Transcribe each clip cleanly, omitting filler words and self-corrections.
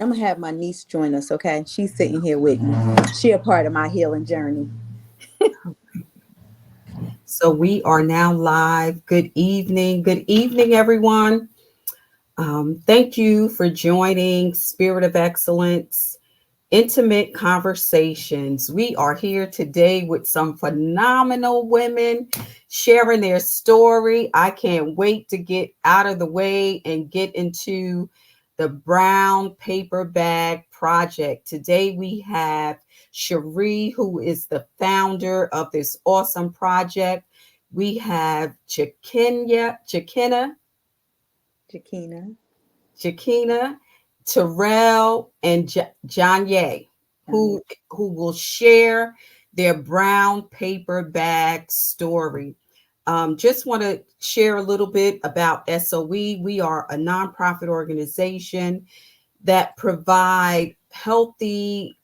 I'm gonna have my niece join us, okay? She's sitting here with me. She a part of my healing journey. So we are now live. Good evening. Good evening, everyone. Thank you for joining Spirit of Excellence, Intimate Conversations. We are here today with some phenomenal women sharing their story. I can't wait to get out of the way and get into the brown paper bag project. Today we have Cheri, who is the founder of this awesome project. We have Jakina. Jakina, Terrell, and Janye, Yeah. who will share their brown paper bag story. Just want to share a little bit about SOE. We are a nonprofit organization that provide healthy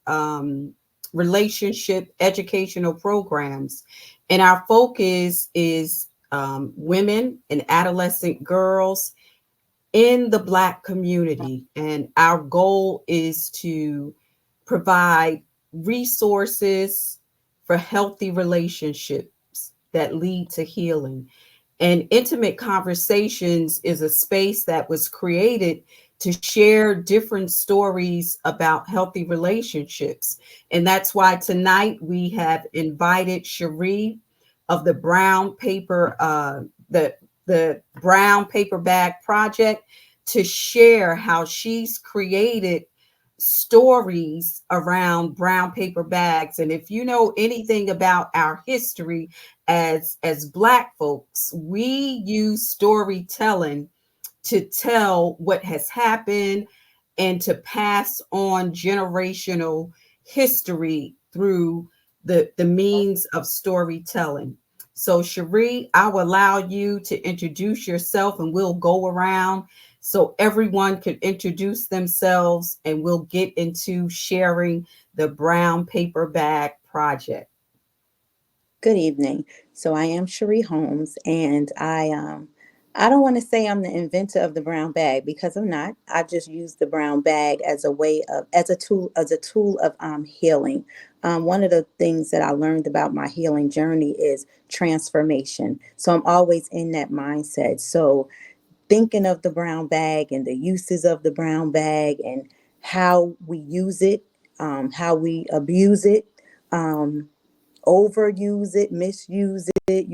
relationship educational programs, and our focus is women and adolescent girls in the Black community. And our goal is to provide resources for healthy relationships that lead to healing. And Intimate Conversations is a space that was created to share different stories about healthy relationships. And that's why tonight we have invited Cheri of the the brown paper bag project to share how she's created stories around brown paper bags. And if you know anything about our history as Black folks, we use storytelling to tell what has happened and to pass on generational history through the means of storytelling. So, Cheri, I'll allow you to introduce yourself and we'll go around so everyone can introduce themselves and we'll get into sharing the brown paper bag project. Good evening. So I am Cherie Holmes, and I don't want to say I'm the inventor of the brown bag because I'm not. I just use the brown bag as a way of as a tool of healing. One of the things that I learned about my healing journey is transformation. So I'm always in that mindset. So thinking of the brown bag and the uses of the brown bag and how we use it, how we abuse it. Overuse it, misuse it,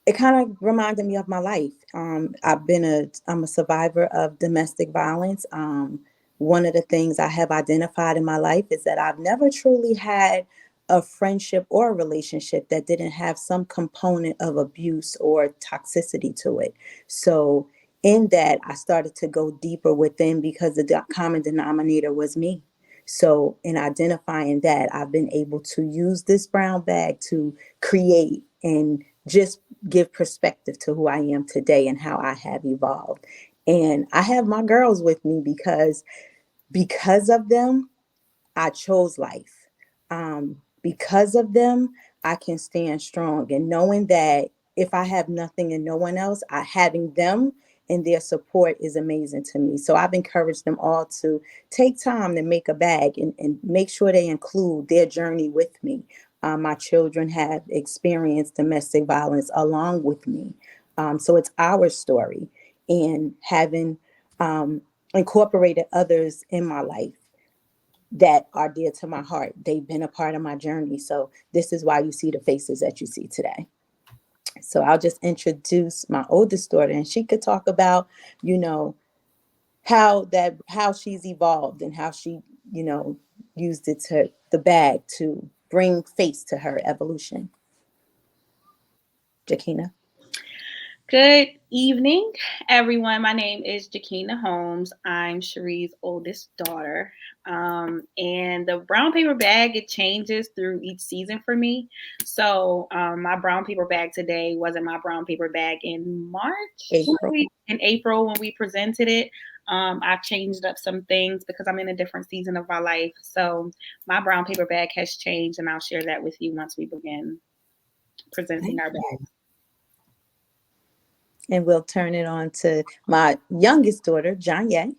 it kind of reminded me of my life. I'm a survivor of domestic violence. One of the things I have identified in my life is that I've never truly had a friendship or a relationship that didn't have some component of abuse or toxicity to it. So in that, I started to go deeper within because the common denominator was me. So in identifying that, I've been able to use this brown bag to create and just give perspective to who I am today and how I have evolved. And I have my girls with me because of them, I chose life. Because of them, I can stand strong. And knowing that if I have nothing and no one else, having them and their support is amazing to me. So I've encouraged them all to take time to make a bag and make sure they include their journey with me. My children have experienced domestic violence along with me. So it's our story. And having incorporated others in my life that are dear to my heart. They've been a part of my journey. So this is why you see the faces that you see today. So I'll just introduce my oldest daughter and she could talk about, you know, how she's evolved and how she, you know, used it to the bag to bring face to her evolution. Jakina. Good evening, everyone. My name is Jakina Holmes. I'm Cherie's oldest daughter. And the brown paper bag, it changes through each season for me. So my brown paper bag today wasn't my brown paper bag in March, April. in April when we presented it. I've changed up some things because I'm in a different season of my life. So my brown paper bag has changed, and I'll share that with you once we begin presenting Thank our you. bags. And we'll turn it on to my youngest daughter, Janye.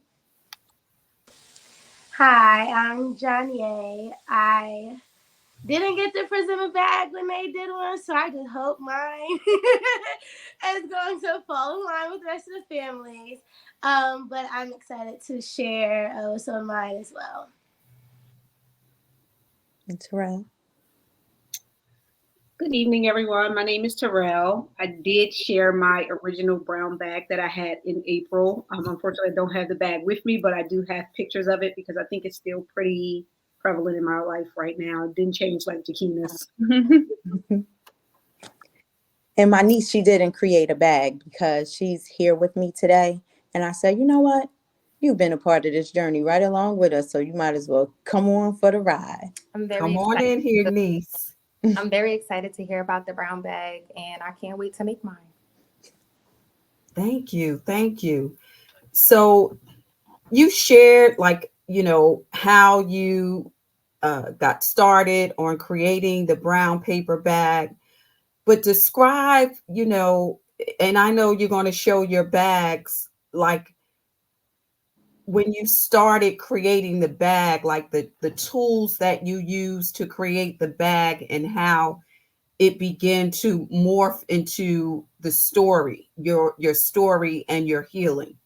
Hi, I'm Johnny. I didn't get the present bag when they did one, so I just hope mine is going to fall in line with the rest of the families. But I'm excited to share some of mine as well. Terrell. Good evening, everyone. My name is Terrell. I did share my original brown bag that I had in April. Unfortunately, I don't have the bag with me, but I do have pictures of it because I think it's still pretty prevalent in my life right now. It didn't change like Takina's. And my niece, she didn't create a bag because she's here with me today. And I said, you know what? You've been a part of this journey right along with us, so you might as well come on for the ride. I'm very Come on excited. in here, niece. I'm very excited to hear about the brown bag, and I can't wait to make mine. Thank you. Thank you. So you shared how you got started on creating the brown paper bag, but describe, and I know you're going to show your bags, like when you started creating the bag, like the tools that you use to create the bag and how it began to morph into the story, your story and your healing.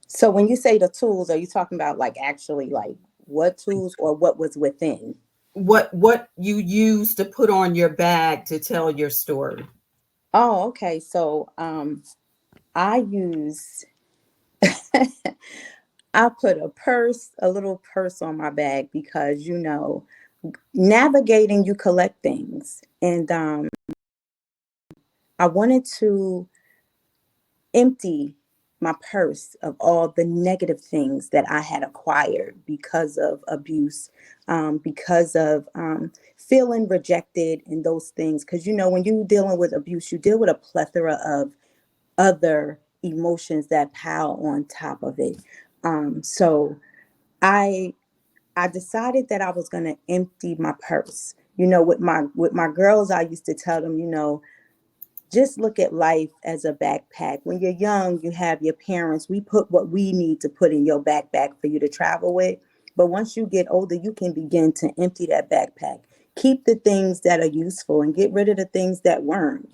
So when you say the tools, are you talking about like actually like what tools or what was within? What you use to put on your bag to tell your story. Oh, okay. So I use I put a little purse on my bag because navigating, you collect things. And I wanted to empty my purse of all the negative things that I had acquired because of abuse, because of feeling rejected and those things. Because, when you're dealing with abuse, you deal with a plethora of other emotions that pile on top of it. So I decided that I was going to empty my purse. With my girls, I used to tell them, just look at life as a backpack. When you're young, you have your parents. We put what we need to put in your backpack for you to travel with. But once you get older, you can begin to empty that backpack. Keep the things that are useful and get rid of the things that weren't.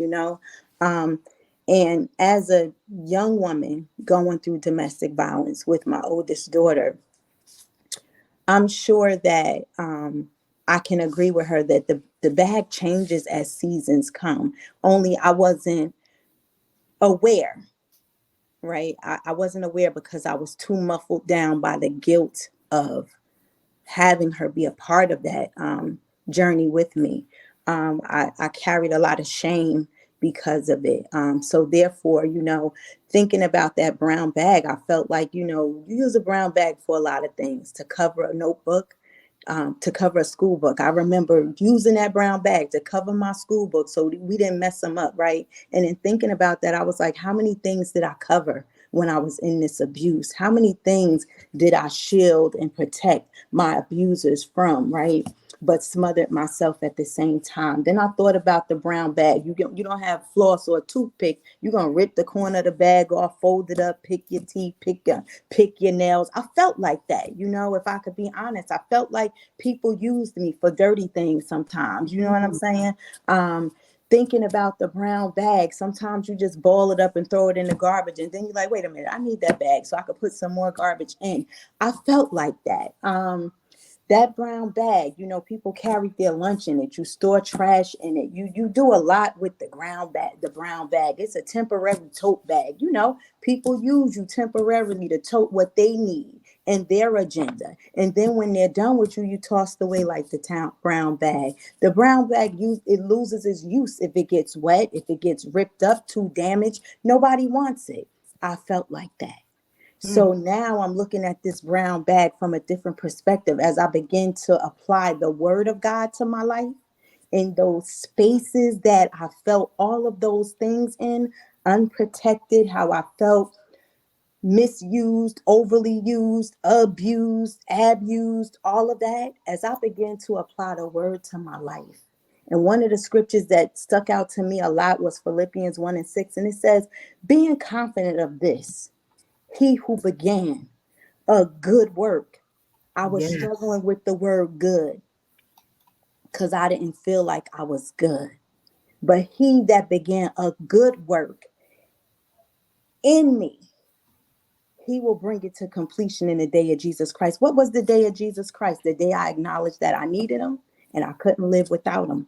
Um, and as a young woman going through domestic violence with my oldest daughter, I'm sure that I can agree with her that the bag changes as seasons come. Only I wasn't aware, right? I wasn't aware because I was too muffled down by the guilt of having her be a part of that journey with me. I carried a lot of shame because of it. So therefore, thinking about that brown bag, I felt like, you use a brown bag for a lot of things, to cover a notebook, to cover a school book. I remember using that brown bag to cover my school book so we didn't mess them up, right? And in thinking about that, I was like, how many things did I cover when I was in this abuse? How many things did I shield and protect my abusers from, right? But smothered myself at the same time. Then I thought about the brown bag. You don't have floss or a toothpick. You're gonna rip the corner of the bag off, fold it up, pick your teeth, pick your nails. I felt like that, if I could be honest. I felt like people used me for dirty things sometimes. You know what I'm saying? Thinking about the brown bag, sometimes you just ball it up and throw it in the garbage, and then you're like, wait a minute, I need that bag so I could put some more garbage in. I felt like that. That brown bag, people carry their lunch in it. You store trash in it. You do a lot with the brown bag. It's a temporary tote bag. People use you temporarily to tote what they need and their agenda. And then when they're done with you, you toss it away like the brown bag. The brown bag, it loses its use if it gets wet, if it gets ripped up, too damaged. Nobody wants it. I felt like that. So now I'm looking at this brown bag from a different perspective as I begin to apply the word of God to my life in those spaces that I felt all of those things in, unprotected, how I felt misused, overly used, abused, all of that, as I began to apply the word to my life. And one of the scriptures that stuck out to me a lot was Philippians 1:6. And it says, being confident of this, he who began A good work. I was Yes. struggling with the word good because I didn't feel like I was good. But he that began a good work in me, he will bring it to completion in the day of Jesus Christ. What was the day of Jesus Christ? The day I acknowledged that I needed him and I couldn't live without him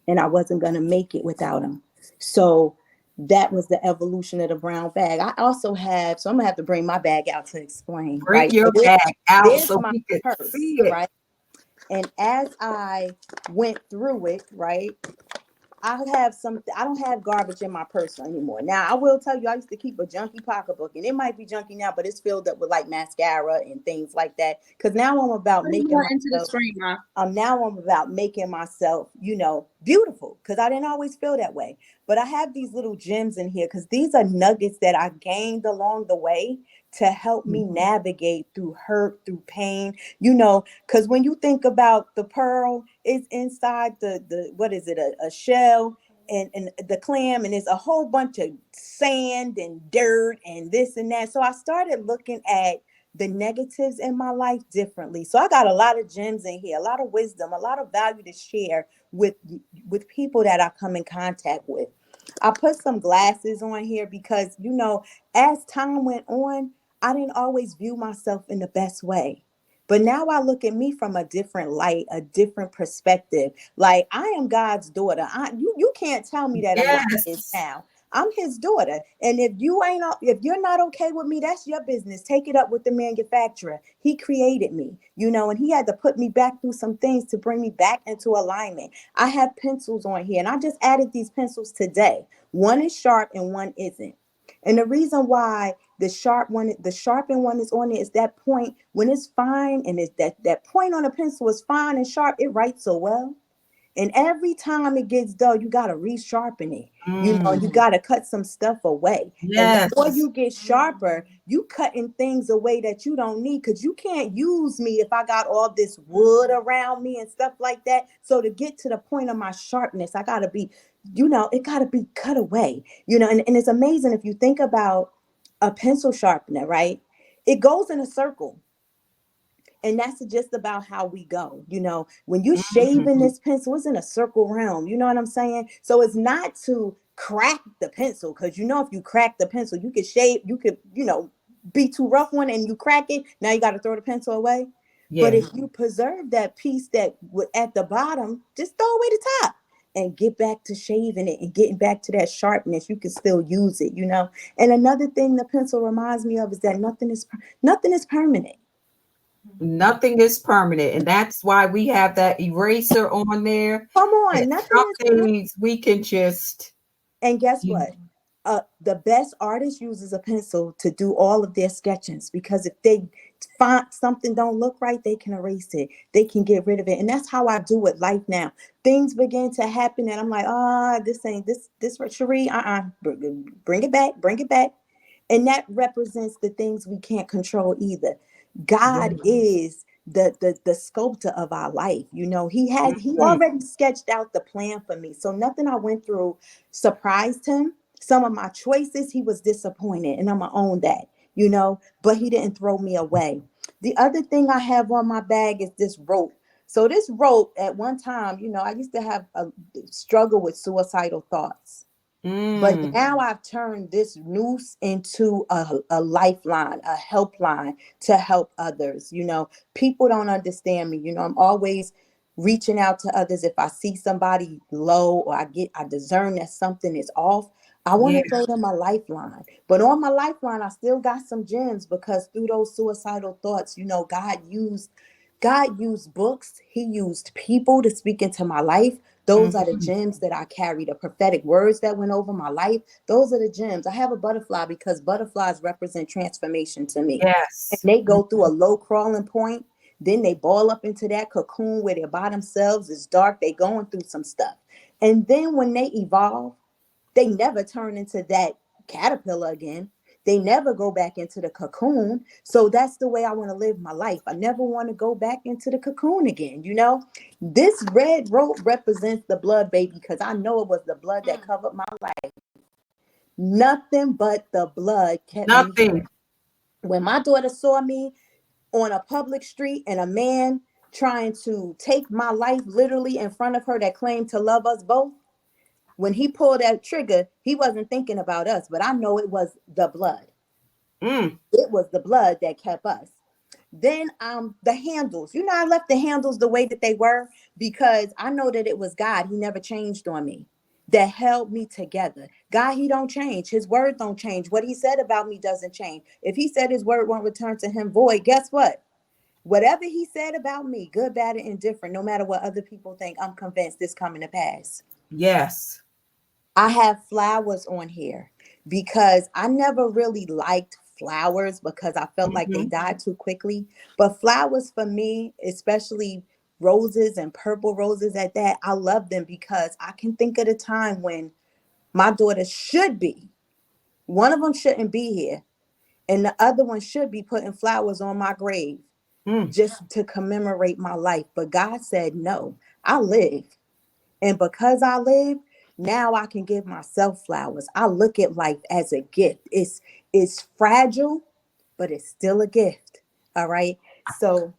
and I wasn't going to make it without him. So that was the evolution of the brown bag. I also have, so I'm going to have to bring my bag out to explain, Bring right? your So bag out there's so my we can purse, see it. right? And as I went through it, right, I have some, I don't have garbage in my purse anymore. Now, I will tell you, I used to keep a junky pocketbook, and it might be junky now, but it's filled up with like mascara and things like that. Because now I'm about Put making more into the myself screen, Ma. now I'm about making myself, beautiful because I didn't always feel that way. But I have these little gems in here because these are nuggets that I gained along the way to help me navigate through hurt, through pain, because when you think about the pearl, it's inside the what is it, a shell. And the clam, and there's a whole bunch of sand and dirt and this and that. So I started looking at the negatives in my life differently. So I got a lot of gems in here, a lot of wisdom, a lot of value to share with people that I come in contact with. I put some glasses on here because as time went on, I didn't always view myself in the best way. But now I look at me from a different light, a different perspective. Like, I am God's daughter. You can't tell me that I'm not his Yes. now. I'm his daughter. And if you're not okay with me, that's your business. Take it up with the manufacturer. He created me, and he had to put me back through some things to bring me back into alignment. I have pencils on here, and I just added these pencils today. One is sharp and one isn't. And the reason why the sharpened one is on it is that point when it's fine, and it's that point on the pencil is fine and sharp, it writes so well. And every time it gets dull, you got to resharpen it. You got to cut some stuff away. And the more Yes. you get sharper, you cutting things away that you don't need, because you can't use me if I got all this wood around me and stuff like that. So to get to the point of my sharpness, I got to be, it got to be cut away. And it's amazing if you think about a pencil sharpener, right? It goes in a circle. And that's just about how we go. When you're shaving Mhm. this pencil, it's in a circle round. You know what I'm saying? So it's not to crack the pencil, because if you crack the pencil, you could shave, you could, be too rough one and you crack it. Now you got to throw the pencil away. But Yeah. if you preserve that piece that at the bottom, just throw away the top and get back to shaving it and getting back to that sharpness. You can still use it. And another thing the pencil reminds me of is that nothing is permanent. Nothing is permanent. And that's why we have that eraser on there. Come And on, nothing some is permanent. things we can just, And guess you- what? The best artist uses a pencil to do all of their sketches, because if they find something don't look right, they can erase it. They can get rid of it. And that's how I do with life now. Things begin to happen and I'm like, this ain't this for Cheri. Bring it back, bring it back. And that represents the things we can't control either. God yes. is the sculptor of our life. He Mhm. already sketched out the plan for me. So nothing I went through surprised him. Some of my choices, he was disappointed, and I'm gonna own that. But he didn't throw me away. The other thing I have on my bag is this rope. So this rope, at one time, I used to have a struggle with suicidal thoughts. But Mm. now I've turned this noose into a lifeline, a helpline to help others. People don't understand me. I'm always reaching out to others. If I see somebody low, or I discern that something is off, I want Yeah. to throw them a lifeline. But on my lifeline, I still got some gems, because through those suicidal thoughts, God used books. He used people to speak into my life. Those are the Mhm. gems that I carry, the prophetic words that went over my life. Those are the gems. I have a butterfly because butterflies represent transformation to me. And Yes. they go through a low crawling point. Then they ball up into that cocoon where they're by themselves. It's dark. They going through some stuff. And then when they evolve, they never turn into that caterpillar again. They never go back into the cocoon. So that's the way I want to live my life. I never want to go back into the cocoon again. This red rope represents the blood, baby, because I know it was the blood that covered my life. Nothing but the blood kept me Nothing. here. When my daughter saw me on a public street and a man trying to take my life literally in front of her that claimed to love us both, when he pulled that trigger, he wasn't thinking about us, but I know it was the blood. Mm. It was the blood that kept us. Then the handles, I left the handles the way that they were because I know that it was God. He never changed on me. That held me together. God, he don't change. His word don't change. What he said about me doesn't change. If he said his word won't return to him void, guess what? Whatever he said about me, good, bad, and indifferent, no matter what other people think, I'm convinced it's coming to pass. Yes. I have flowers on here because I never really liked flowers because I felt like they Mm-hmm. died too quickly. But flowers for me, especially roses and purple roses at that, I love them because I can think of the time when my daughter should be, one of them shouldn't be here, and the other one should be putting flowers on my grave Mm. just to commemorate my life. But God said, no, I live. And because I live, now I can give myself flowers. I look at life as a gift. It's fragile, but it's still a gift. All right. So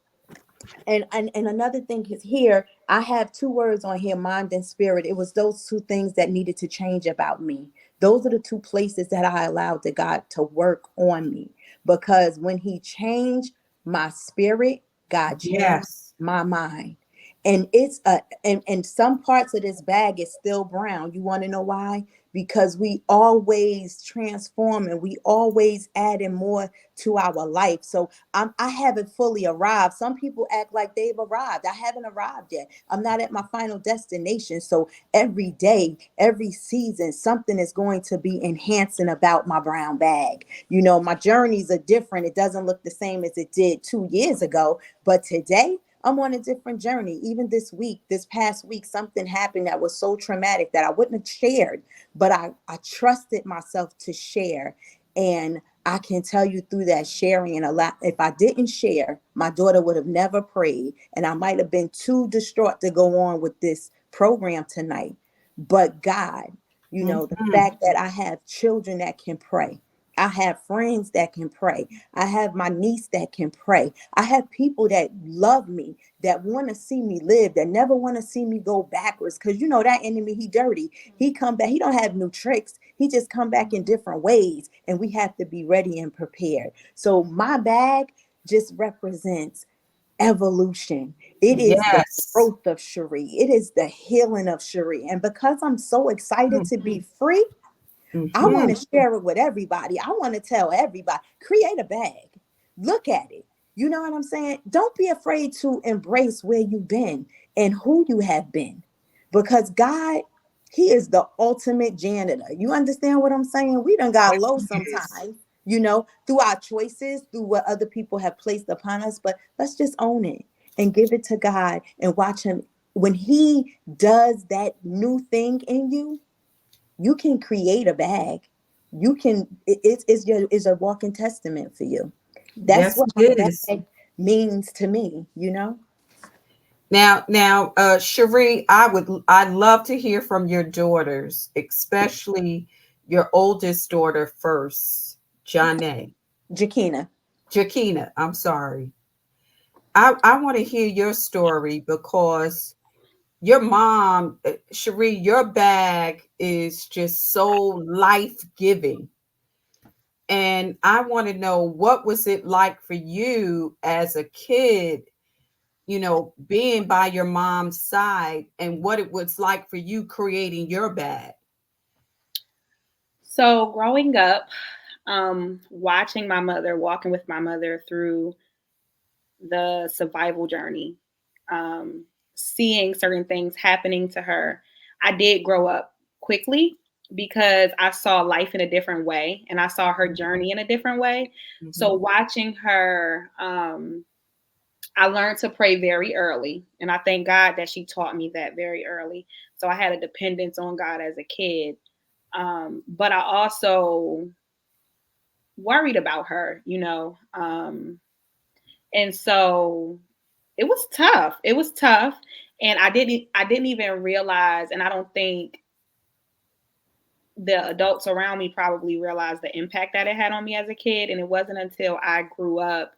and another thing is here, I have two words on here, mind and spirit. It was those two things that needed to change about me. Those are the two places that I allowed the God to work on me. Because when he changed my spirit, God changed Yes. my mind. And it's and some parts of this bag is still brown. You want to know why? Because we always transform and we always add in more to our life. So I haven't fully arrived. Some people act like they've arrived. I haven't arrived yet. I'm not at my final destination. So every day, every season, something is going to be enhancing about my brown bag. My journeys are different. It doesn't look the same as it did 2 years ago. But today, I'm on a different journey. Even this past week, something happened that was so traumatic that I wouldn't have shared, but I trusted myself to share. And I can tell you through that sharing and a lot, if I didn't share, my daughter would have never prayed. And I might have been too distraught to go on with this program tonight. But God, the Mm-hmm. fact that I have children that can pray. I have friends that can pray. I have my niece that can pray. I have people that love me, that want to see me live, that never want to see me go backwards. Because that enemy, he dirty. He come back. He don't have new tricks. He just come back in different ways. And we have to be ready and prepared. So my bag just represents evolution. It is the Yes. growth of Cheri. It is the healing of Cheri. And because I'm so excited to be free, I want Mm-hmm. to share it with everybody. I want to tell everybody, create a bag. Look at it. You know what I'm saying? Don't be afraid to embrace where you've been and who you have been. Because God, he is the ultimate janitor. You understand what I'm saying? We done got low Yes. sometimes, through our choices, through what other people have placed upon us. But let's just own it and give it to God and watch him. When he does that new thing in you, you can create a bag. You can, it's a walking testament for you. That's Yes, what my it is. bag means to me. Now, Cherie, I'd love to hear from your daughters, especially your oldest daughter first, Janae. Jakina. Jakina, I'm sorry. I want to hear your story because your mom, Cherie, your bag is just so life giving. And I want to know, what was it like for you as a kid, being by your mom's side, and what it was like for you creating your bag? So growing up, watching my mother, walking with my mother through the survival journey, um, seeing certain things happening to her, I did grow up quickly because I saw life in a different way and I saw her journey in a different way. Mm-hmm. So watching her, I learned to pray very early. And I thank God that she taught me that very early. So I had a dependence on God as a kid. But I also worried about her, and so it was tough. It was tough. And I didn't even realize, and I don't think the adults around me probably realized the impact that it had on me as a kid. And it wasn't until I grew up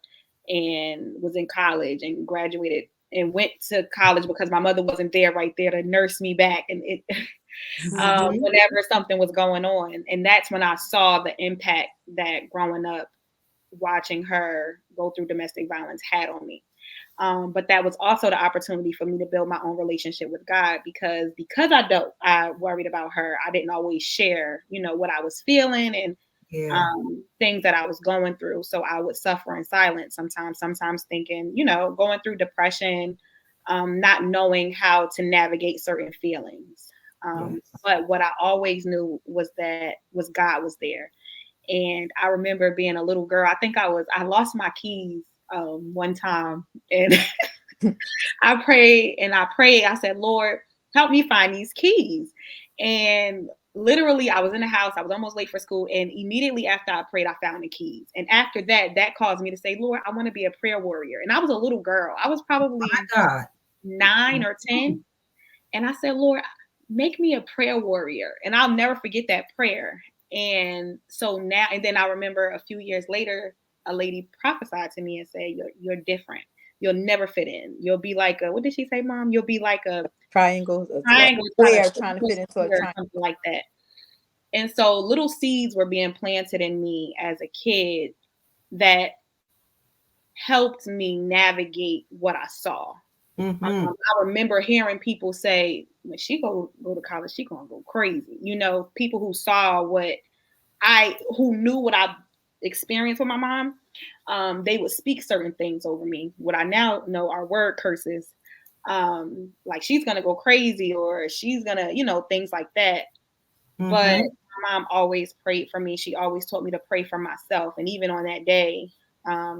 and was in college and graduated and went to college because my mother wasn't there right there to nurse me back. And it, whenever something was going on. And that's when I saw the impact that growing up, watching her go through domestic violence had on me. But that was also the opportunity for me to build my own relationship with God because I worried about her. I didn't always share, what I was feeling and things that I was going through. So I would suffer in silence sometimes thinking, going through depression, not knowing how to navigate certain feelings. But what I always knew was God was there. And I remember being a little girl. I think I lost my keys one time, and I prayed. I said, Lord, help me find these keys. And literally, I was in the house. I was almost late for school. And immediately after I prayed, I found the keys. And after that caused me to say, Lord, I want to be a prayer warrior. And I was a little girl. I was probably 9 or 10. And I said, Lord, make me a prayer warrior. And I'll never forget that prayer. And so now, and then I remember a few years later, a lady prophesied to me and said, you're different. You'll never fit in. You'll be like what did she say, Mom? You'll be like a triangle trying to fit into a triangle, something like that. And so little seeds were being planted in me as a kid that helped me navigate what I saw. I remember hearing people say, when she go to college, she gonna go crazy. People who saw who knew what I experienced with my mom, they would speak certain things over me. What I now know are word curses, like she's gonna go crazy or she's gonna, things like that. But my mom always prayed for me. She always taught me to pray for myself. And even on that day,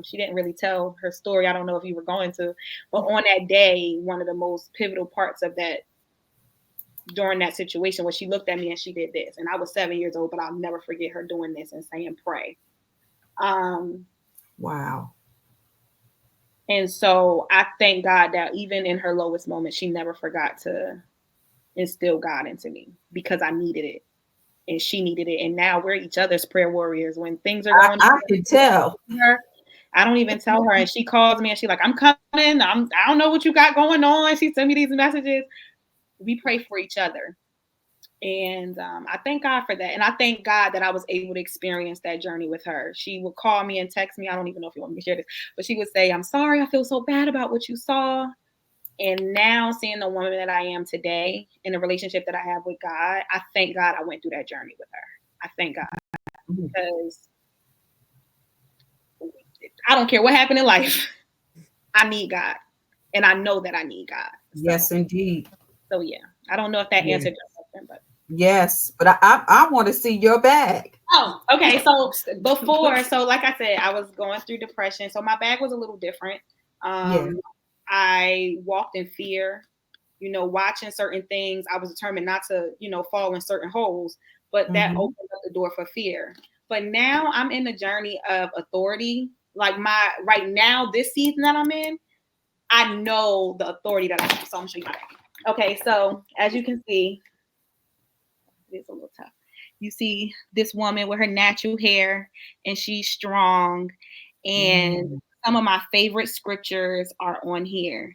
she didn't really tell her story. I don't know if you were going to, but on that day, one of the most pivotal parts of that during that situation was she looked at me and she did this. And I was 7 years old, but I'll never forget her doing this and saying, pray. Wow. And so I thank God that even in her lowest moment, she never forgot to instill God into me because I needed it. And she needed it. And now we're each other's prayer warriors. When things are going on, I can tell. I don't even tell her. And she calls me and she's like, I'm coming. I don't know what you got going on. She sent me these messages. We pray for each other. And I thank God for that. And I thank God that I was able to experience that journey with her. She would call me and text me. I don't even know if you want me to share this, but she would say, I'm sorry. I feel so bad about what you saw. And now seeing the woman that I am today in the relationship that I have with God, I thank God I went through that journey with her. I thank God because I don't care what happened in life. I need God. And I know that I need God. Yes, indeed. So yeah, I don't know if that answered your question, but yes, but I want to see your bag. Oh, okay. So like I said, I was going through depression. So my bag was a little different. I walked in fear, watching certain things. I was determined not to, fall in certain holes, but that opened up the door for fear. But now I'm in the journey of authority. Like right now, this season that I'm in, I know the authority that I have. So I'm showing you my bag. Okay. So as you can see, it's a little tough. You see this woman with her natural hair and she's strong. And some of my favorite scriptures are on here.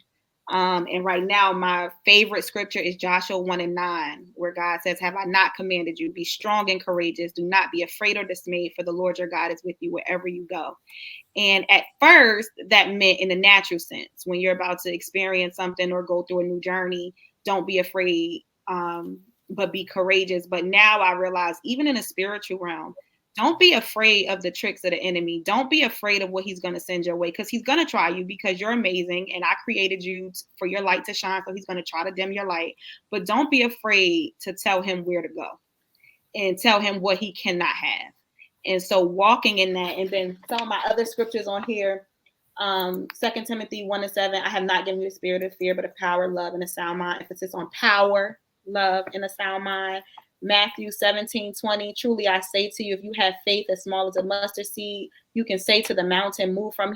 And right now, my favorite scripture is Joshua 1:9, where God says, have I not commanded you? Be strong and courageous. Do not be afraid or dismayed, for the Lord your God is with you wherever you go. And at first, that meant in the natural sense, when you're about to experience something or go through a new journey, don't be afraid, but be courageous. But now I realize, even in a spiritual realm, don't be afraid of the tricks of the enemy. Don't be afraid of what he's going to send your way, because he's going to try you, because you're amazing. And I created you for your light to shine. So he's going to try to dim your light. But don't be afraid to tell him where to go and tell him what he cannot have. And so walking in that, and then some of my other scriptures on here, 2 Timothy 1:7, I have not given you a spirit of fear, but of power, love, and a sound mind. Emphasis on power, love, and a sound mind. Matthew 17:20, truly I say to you, if you have faith as small as a mustard seed, you can say to the mountain, move from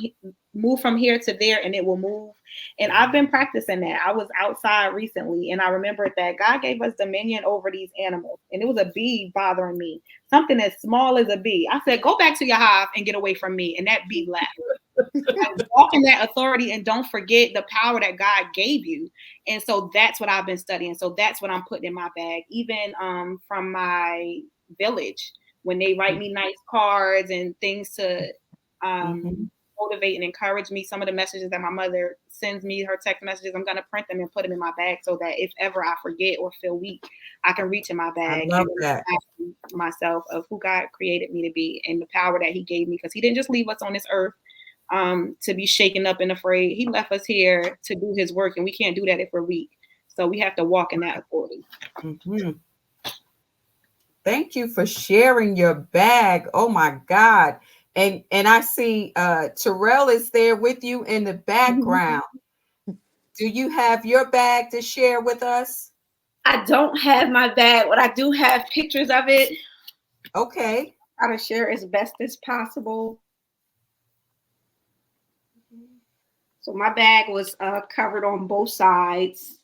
here to there, and it will move. And I've been practicing that. I was outside recently, and I remembered that God gave us dominion over these animals, and it was a bee bothering me, something as small as a bee. I said, go back to your hive and get away from me, and that bee left. Like, walk in that authority and don't forget the power that God gave you. And so that's what I've been studying. So that's what I'm putting in my bag, even from my village, when they write me nice cards and things to motivate and encourage me. Some of the messages that my mother sends me, her text messages, I'm going to print them and put them in my bag so that if ever I forget or feel weak, I can reach in my bag I love that. myself of who God created me to be and the power that he gave me, because he didn't just leave us on this earth to be shaken up and afraid. He left us here to do his work, and we can't do that if we're weak. So we have to walk in that authority. Thank you for sharing your bag. Oh my God. And I see Terrell is there with you in the background. Do you have your bag to share with us? I don't have my bag, but I do have pictures of it. Okay. Try to share as best as possible. So my bag was covered on both sides.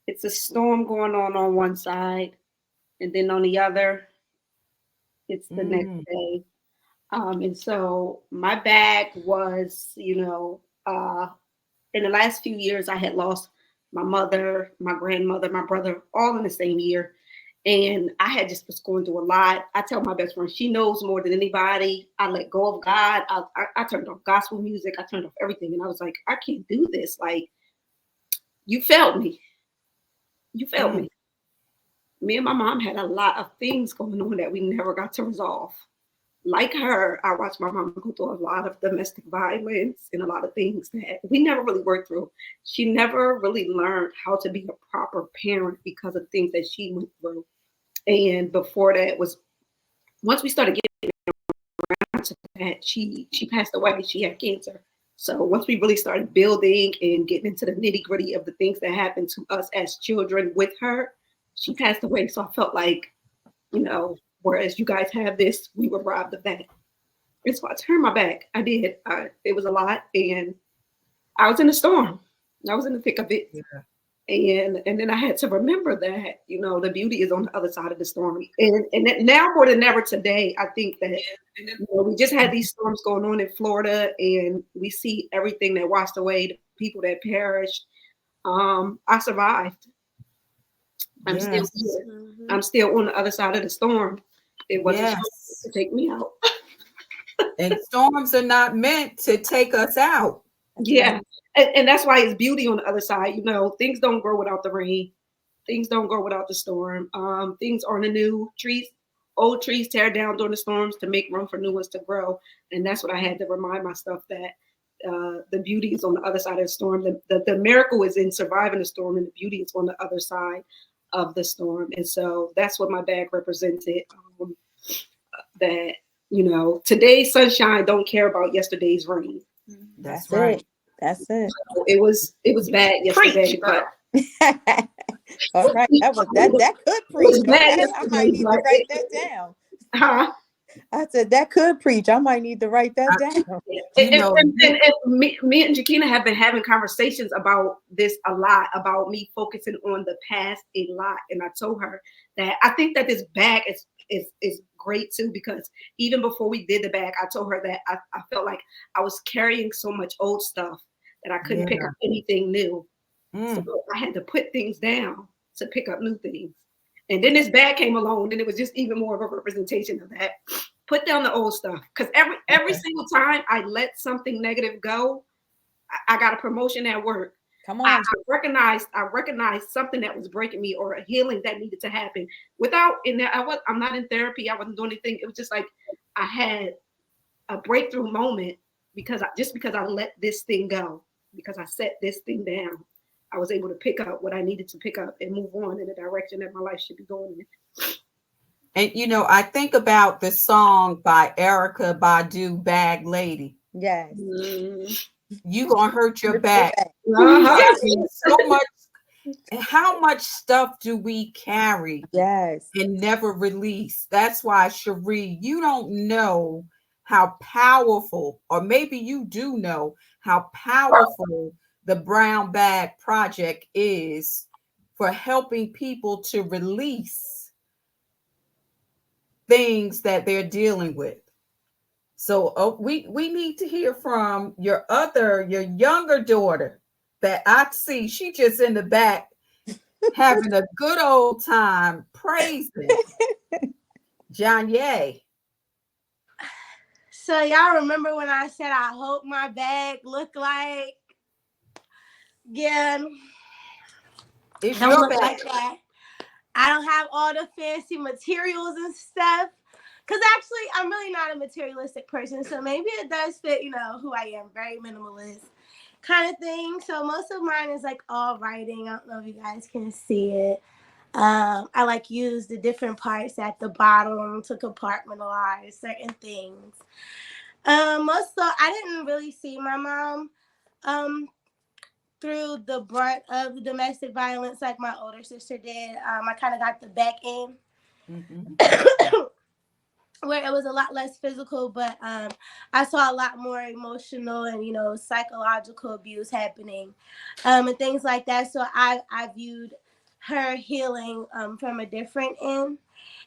It's a storm going on one side, and then on the other, it's the next day. And so my bag was, in the last few years, I had lost my mother, my grandmother, my brother, all in the same year. And I had just was going through a lot. I tell my best friend, she knows more than anybody. I let go of God. I turned off gospel music. I turned off everything. And I was like, I can't do this. Like, you failed me. You failed me. Me and my mom had a lot of things going on that we never got to resolve. Like her, I watched my mom go through a lot of domestic violence and a lot of things that we never really worked through. She never really learned how to be a proper parent because of things that she went through. And before that was, once we started getting around to that, she passed away. She had cancer. So once we really started building and getting into the nitty gritty of the things that happened to us as children with her, she passed away. So I felt like, whereas you guys have this, we were robbed of that. And so I turned my back. I did. It was a lot. And I was in the storm. I was in the thick of it. Yeah. And then I had to remember that, the beauty is on the other side of the storm. And now more than ever today, I think that we just had these storms going on in Florida, and we see everything that washed away, the people that perished. I survived. I'm still here. I'm still on the other side of the storm. It wasn't to take me out. And storms are not meant to take us out. Yeah. And that's why it's beauty on the other side. Things don't grow without the rain. Things don't grow without the storm. Things aren't new. Old trees tear down during the storms to make room for new ones to grow. And that's what I had to remind myself, that the beauty is on the other side of the storm. The miracle is in surviving the storm, and the beauty is on the other side of the storm. And so that's what my bag represented. That, today's sunshine don't care about yesterday's rain. That's right. That's it. So it was bad yesterday, but all right, that could preach. Okay? I might need to write that down. Huh? I said that could preach. I might need to write that down. And me and Jakina have been having conversations about this a lot, about me focusing on the past a lot. And I told her that I think that this bag is great too, because even before we did the bag, I told her that I felt like I was carrying so much old stuff that I couldn't pick up anything new. So I had to put things down to pick up new things. And then this bag came along, and it was just even more of a representation of that. Put down the old stuff. Because every single time I let something negative go, I got a promotion at work. Come on. I recognized something that was breaking me, or a healing that needed to happen. I'm not in therapy. I wasn't doing anything. It was just like I had a breakthrough moment because I let this thing go, because I set this thing down. I was able to pick up what I needed to pick up and move on in the direction that my life should be going in. And, I think about the song by Erykah Badu, Bag Lady. Yes. You gonna hurt your back. Uh-huh. So much. And how much stuff do we carry Yes. and never release? That's why, Cheri, you don't know how powerful, or maybe you do know how powerful the Brown Bag Project is for helping people to release things that they're dealing with. So we need to hear from your younger daughter that I see. She just in the back having a good old time praising John Ye. So y'all remember when I said I hope my bag look like, yeah, It's don't your look bag. like that. I don't have all the fancy materials and stuff. Cause actually, I'm really not a materialistic person, so maybe it does fit, who I am. Very minimalist kind of thing. So most of mine is like all writing. I don't know if you guys can see it. I like use the different parts at the bottom to compartmentalize certain things. Most so I didn't really see my mom um through the brunt of the domestic violence like my older sister did. I kind of got the back end. Mm-hmm. Where it was a lot less physical, but I saw a lot more emotional and psychological abuse happening, and things like that. So I viewed her healing from a different end.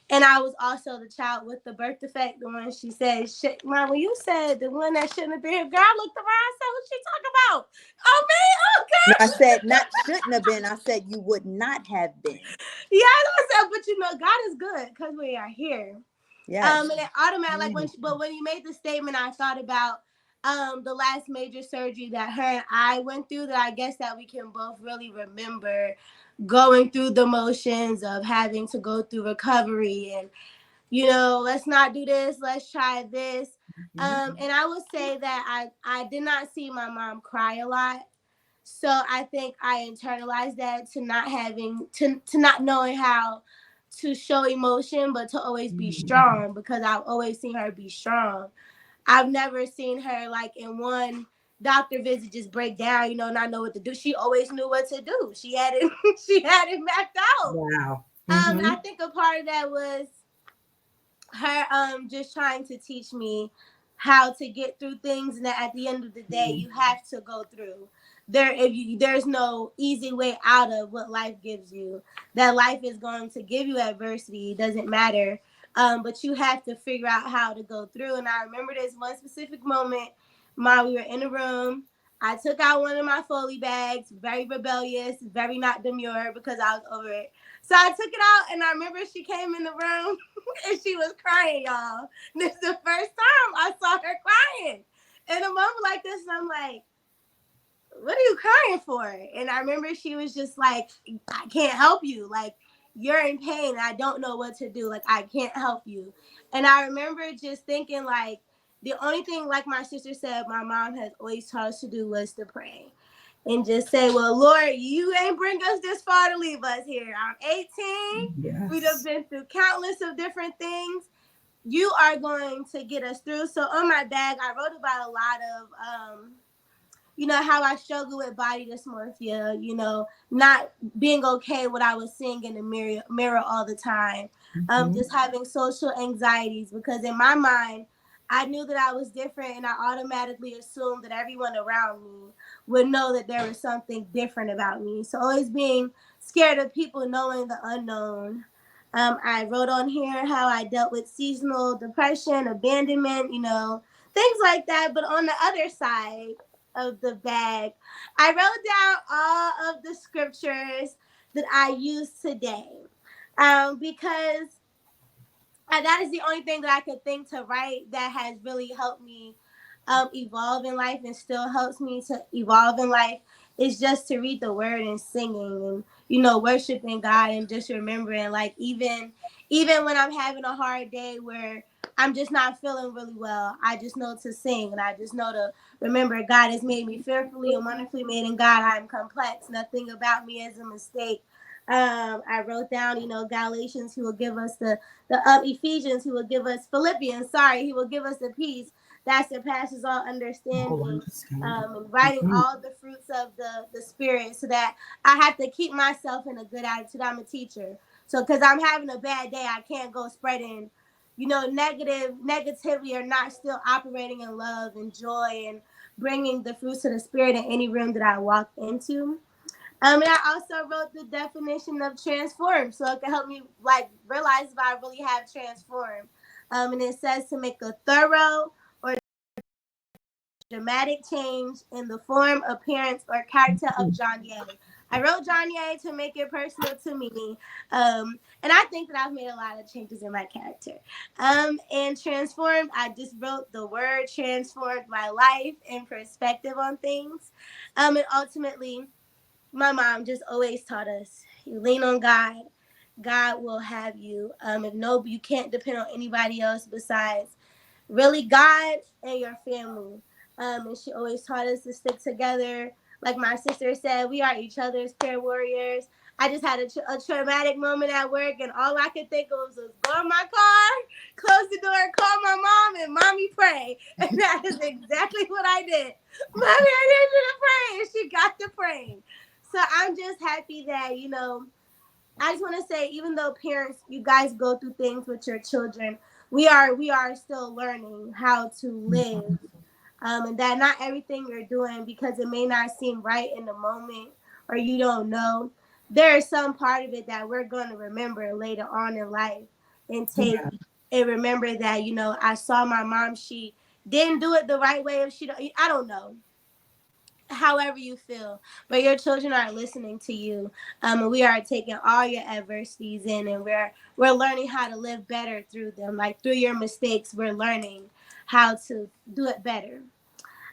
And I was also the child with the birth defect, the one she said, Mom, when you said the one that shouldn't have been here, girl, I looked around and said, what's she talking about? Oh, me? Oh, No, girl. I said not shouldn't have been. I said you would not have been. Yeah, I said, but God is good because we are here. Yes. And it automatically, when you made the statement, I thought about the last major surgery that her and I went through, that I guess that we can both really remember going through the motions of having to go through recovery and, let's not do this, let's try this. And I would say that I did not see my mom cry a lot. So I think I internalized that to not having to not knowing how to show emotion, but to always be strong, because I've always seen her be strong. I've never seen her like in one doctor visit just break down, not know what to do. She always knew what to do. She had it she had it mapped out. Wow. And I think a part of that was her just trying to teach me how to get through things, and that at the end of the day you have to go through. There's no easy way out of what life gives you. That life is going to give you adversity, it doesn't matter. But you have to figure out how to go through. And I remember this one specific moment. We were in a room. I took out one of my Foley bags, very rebellious, very not demure, because I was over it. So I took it out, and I remember she came in the room and she was crying, y'all. This is the first time I saw her crying. In a moment like this, and I'm like, what are you crying for? And I remember she was just like, I can't help you. Like, you're in pain. I don't know what to do. Like, I can't help you. And I remember just thinking, like, the only thing, like my sister said, my mom has always taught us to do was to pray. And just say, well, Lord, you ain't bring us this far to leave us here. I'm 18. Yes. We've been through countless of different things. You are going to get us through. So on my bag, I wrote about a lot of how I struggle with body dysmorphia, not being okay what I was seeing in the mirror all the time, just having social anxieties, because in my mind, I knew that I was different, and I automatically assumed that everyone around me would know that there was something different about me. So always being scared of people knowing the unknown. I wrote on here how I dealt with seasonal depression, abandonment, things like that. But on the other side of the bag, I wrote down all of the scriptures that I use today, because that is the only thing that I could think to write that has really helped me evolve in life, and still helps me to evolve in life, is just to read the word and singing, and worshiping God, and just remembering, like, even when I'm having a hard day where I'm just not feeling really well, I just know to sing, and I just know to remember God has made me fearfully and wonderfully made. In God I am complex. Nothing about me is a mistake. I wrote down, Galatians, He will give us the Ephesians, He will give us Philippians. Sorry, He will give us the peace that surpasses all understanding, and writing Mhm. all the fruits of the spirit, so that I have to keep myself in a good attitude. I'm a teacher, so because I'm having a bad day, I can't go spreading, negativity, or not still operating in love and joy and bringing the fruits of the spirit in any room that I walk into. And I also wrote the definition of transform, so it can help me like realize if I really have transformed. And it says to make a thorough or dramatic change in the form, appearance, or character of John Ye. I wrote John Ye to make it personal to me, and I think that I've made a lot of changes in my character. And transformed, I just wrote the word transformed my life and perspective on things. And ultimately, my mom just always taught us, you lean on God, God will have you. If no, you can't depend on anybody else besides really God and your family. And she always taught us to stick together. Like my sister said, we are each other's prayer warriors. I just had a traumatic moment at work, and all I could think of was go in my car, close the door, call my mom, and mommy pray. And that is exactly what I did. Mommy, I need you to pray, and she got to praying. So I'm just happy that, I just want to say, even though parents, you guys go through things with your children, we are still learning how to live, and that not everything you're doing, because it may not seem right in the moment or you don't know, there is some part of it that we're going to remember later on in life and take Yeah. and remember that, I saw my mom, she didn't do it the right way, if I don't know, however you feel, but your children are listening to you, and we are taking all your adversities in, and we're learning how to live better through them, like through your mistakes we're learning how to do it better.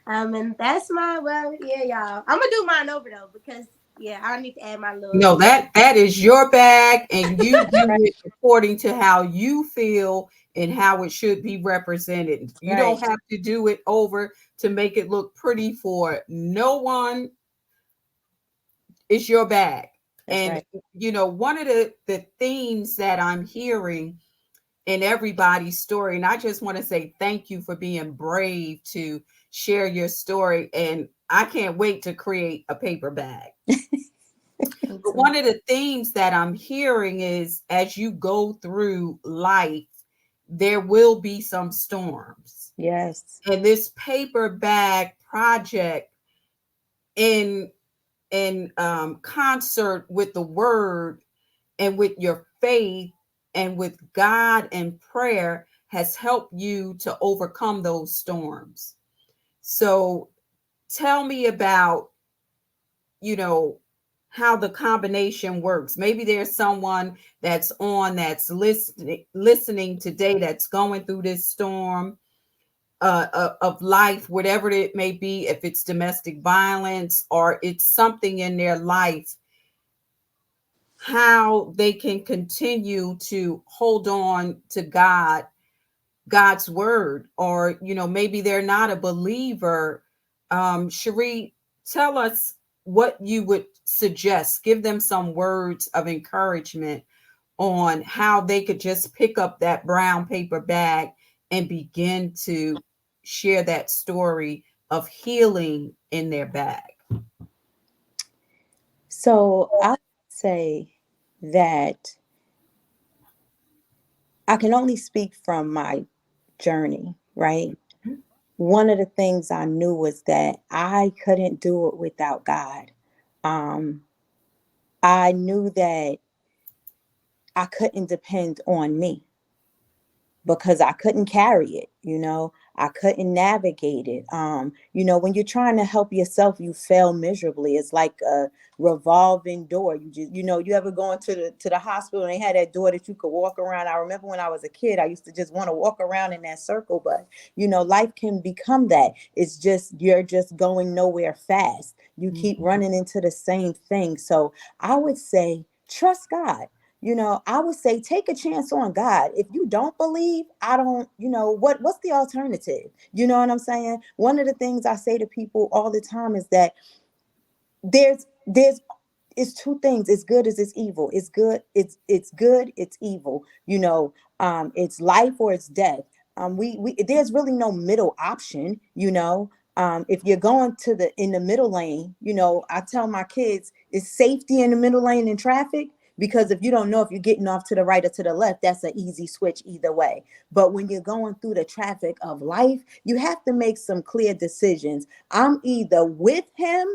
And that's yeah, y'all, I'm gonna do mine over though, because yeah, I need to add my little No, that is your bag, and you do Right. it according to how you feel and how it should be represented. You don't Right. have to do it over to make it look pretty for no one. It's your bag. That's And right. one of the themes that I'm hearing in everybody's story, and I just want to say thank you for being brave to share your story. And I can't wait to create a paper bag. Me But too. one of the themes that I'm hearing is as you go through life, there will be some storms. Yes. And this paper bag project in concert with the word and with your faith and with God and prayer has helped you to overcome those storms. So tell me about, you know, how the combination works. Maybe there's someone that's listening today that's going through this storm of life, whatever it may be, if it's domestic violence or it's something in their life, how they can continue to hold on to God's word, or maybe they're not a believer. Cheri, tell us what you would suggest. Give them some words of encouragement on how they could just pick up that brown paper bag and begin to share that story of healing in their bag. So I would say that I can only speak from my journey, right? One of the things I knew was that I couldn't do it without God. Um, I knew that I couldn't depend on me, because I couldn't carry it, I couldn't navigate it. When you're trying to help yourself, you fail miserably. It's like a revolving door. You just, you ever go into the hospital and they had that door that you could walk around. I remember when I was a kid, I used to just want to walk around in that circle, but life can become that. It's just, you're just going nowhere fast. You keep running into the same thing. So I would say, trust God. I would say take a chance on God. If you don't believe, I don't, what's the alternative? You know what I'm saying? One of the things I say to people all the time is that there's it's two things. It's good as it's evil. It's good, it's good, it's evil. It's life or it's death. We there's really no middle option, you know. If you're going to the in the middle lane, you know, I tell my kids it's safety in the middle lane in traffic, because if you don't know if you're getting off to the right or to the left, that's an easy switch either way. But when you're going through the traffic of life, you have to make some clear decisions. I'm either with him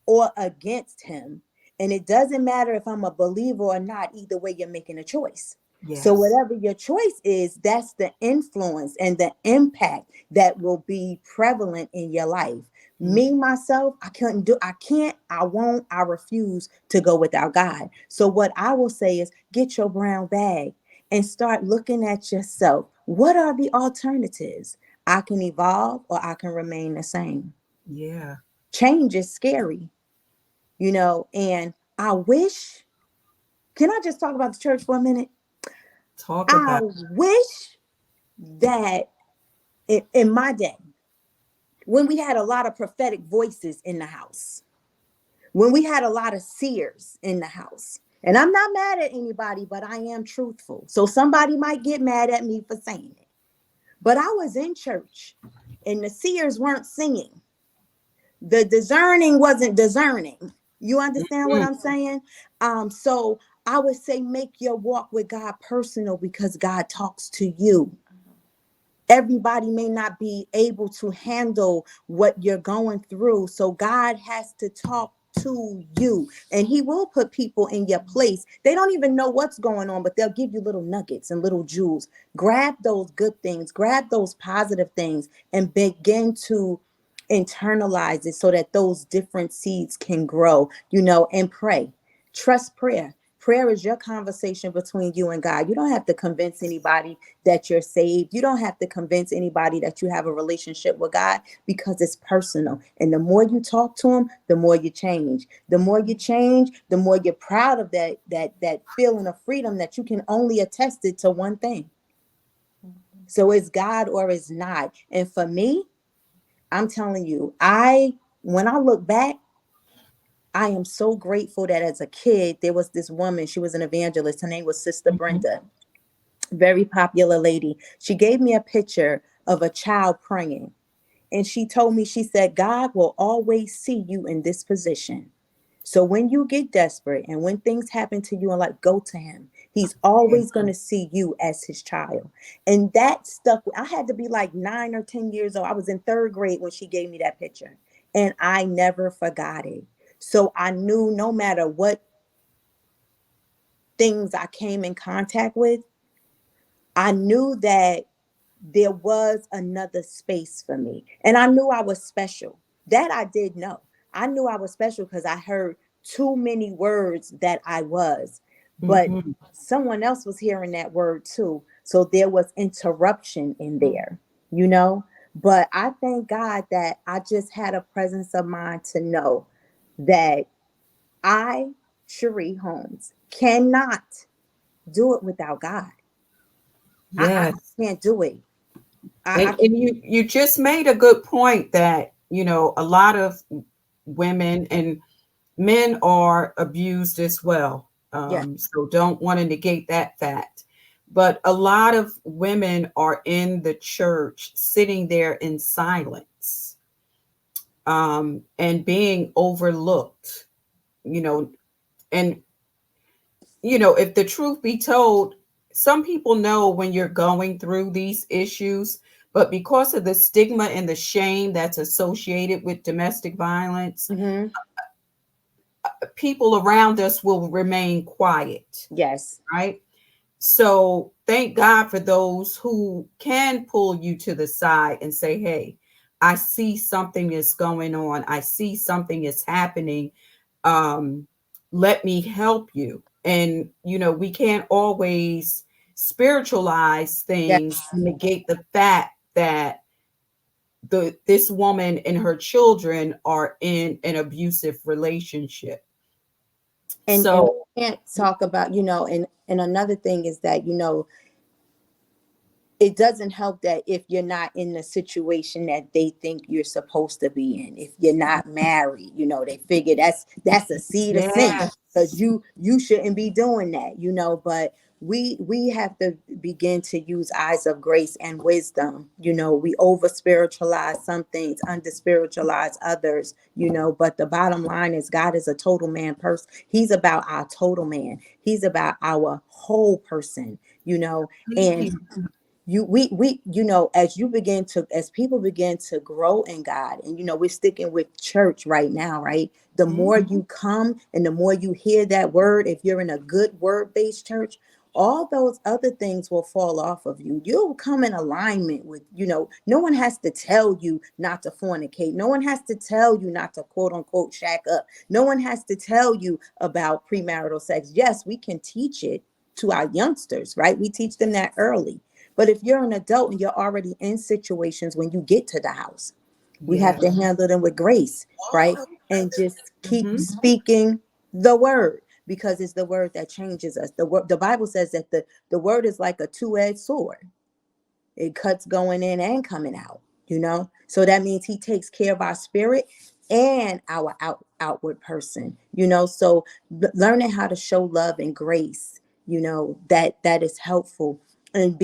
or against him. And it doesn't matter if I'm a believer or not, either way, you're making a choice. So Yes. whatever your choice is, that's the influence and the impact that will be prevalent in your life. Me, myself, I won't, I refuse to go without God. So what I will say is get your brown bag and start looking at yourself. What are the alternatives? I can evolve or I can remain the same. Yeah. Change is scary, you know, and I wish, can I just talk about the church for a minute? Talk I about. wish that in my day, when we had a lot of prophetic voices in the house, when we had a lot of seers in the house, and I'm not mad at anybody, but I am truthful. So somebody might get mad at me for saying it. But I was in church and the seers weren't singing. The discerning wasn't discerning. You understand what Mhm. I'm saying? So I would say make your walk with God personal, because God talks to you. Everybody may not be able to handle what you're going through. So God has to talk to you, and he will put people in your place. They don't even know what's going on, but they'll give you little nuggets and little jewels. Grab those good things, grab those positive things, and begin to internalize it so that those different seeds can grow, you know, and pray. Trust prayer. Prayer is your conversation between you and God. You don't have to convince anybody that you're saved. You don't have to convince anybody that you have a relationship with God, because it's personal. And the more you talk to him, the more you change. The more you change, the more you're proud of that feeling of freedom that you can only attest it to one thing. So it's God or it's not. And for me, I'm telling you, when I look back, I am so grateful that as a kid, there was this woman, she was an evangelist. Her name was Sister Mhm. Brenda, very popular lady. She gave me a picture of a child praying. And she told me, she said, God will always see you in this position. So when you get desperate and when things happen to you and like, go to him. He's always going to see you as his child. And that stuck. I had to be like 9 or 10 years old. I was in third grade when she gave me that picture. And I never forgot it. So I knew no matter what things I came in contact with, I knew that there was another space for me. And I knew I was special. That I did know. I knew I was special because I heard too many words that I was. But Mhm. someone else was hearing that word too. So there was interruption in there, you know? But I thank God that I just had a presence of mind to know that I, Cheri Holmes, cannot do it without God. I Yes. can't do it. I And you just made a good point that, you know, a lot of women and men are abused as well. yeah. So don't want to negate that fact. But a lot of women are in the church sitting there in silence, and being overlooked, you know, and, you know, if the truth be told, some people know when you're going through these issues, but because of the stigma and the shame that's associated with domestic violence, Mm-hmm. people around us will remain quiet, Yes. right? So thank God for those who can pull you to the side and say, hey, I see something is going on. I see something is happening. Um, Let me help you. And, you know, we can't always spiritualize things Yes. and negate the fact that this woman and her children are in an abusive relationship. And So, we can't talk about, you know, and another thing is that, you know, it doesn't help that if you're not in the situation that they think you're supposed to be in. If you're not married, you know, they figure that's a seed of sin, because yes. you shouldn't be doing that, you know. But we have to begin to use eyes of grace and wisdom. We over spiritualize some things, under spiritualize others. But the bottom line is God is a total man person. He's about our total man. He's about our whole person. And as people begin to grow in God, and we're sticking with church right now, right? The more you come and the more you hear that word, if you're in a good word-based church, all those other things will fall off of you. You'll come in alignment with, no one has to tell you not to fornicate. No one has to tell you not to quote unquote shack up. No one has to tell you about premarital sex. Yes, we can teach it to our youngsters, right? We teach them that early. But if you're an adult and you're already in situations when you get to the house, we have to handle them with grace, right? And just keep speaking the word, because it's the word that changes us. The Bible says that the word is like a two-edged sword. It cuts going in and coming out. So that means he takes care of our spirit and our outward person. So learning how to show love and grace, that is helpful. And